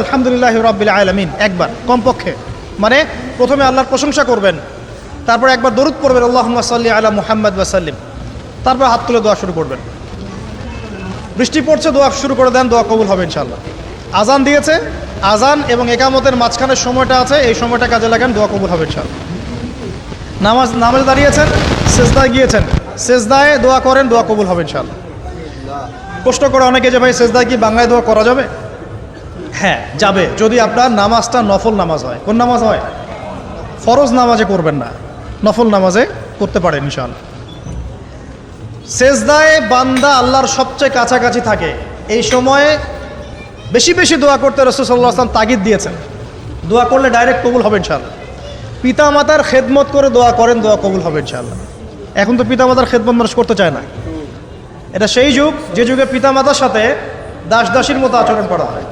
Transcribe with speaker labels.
Speaker 1: আলহামদুলিল্লাহ রাব্বিল আলামিন একবার কমপক্ষে, মানে প্রথমে আল্লাহর প্রশংসা করবেন, তারপর একবার দরুদ পড়বেন আল্লাহুম্মা সাল্লি আলা মুহাম্মাদ ওয়া সাল্লিম, তারপর হাত তুলে দোয়া শুরু করবেন। বৃষ্টি পড়ছে, দোয়া শুরু করে দেন, দোয়া কবুল হবে ইনশাআল্লাহ। আজান দিয়েছে, আজান এবং একামতের মাঝখানের সময়টা আছে, এই সময়টা কাজে লাগান, দোয়া কবুল হবে ইনশাআল্লাহ। নামাজে দাঁড়িয়েছেন, সেজদায় গিয়েছেন, সেজদায় দোয়া করেন, দোয়া কবুল হবে ইনশাআল্লাহ। প্রশ্ন করে অনেকে যে ভাই সেজদায় কি বাংলায় দোয়া করা যাবে? হ্যাঁ যাবে, যদি আপনার নামাজটা নফল নামাজ হয়। কোন নামাজ হয়? ফরজ নামাজে করবেন না, নফল নামাজে করতে পারেন ইনশাআল্লাহ। সেজদায় বান্দা আল্লাহর সবচেয়ে কাছাকাছি থাকে, এই সময়ে বেশি বেশি দোয়া করতে রাসূল সাল্লাল্লাহু আলাইহি ওয়াসাল্লাম তাগিদ দিয়েছেন। দোয়া করলে ডাইরেক্ট কবুল হবে ইনশাআল্লাহ। পিতা মাতার খেদমত করে দোয়া করেন, দোয়া কবুল হবে ইনশাআল্লাহ। এখন তো পিতা মাতার খেদমত মানুষ করতে চায় না। এটা সেই যুগ যে যুগে পিতা মাতার সাথে দাস দাসীর মতো আচরণ করা হয়।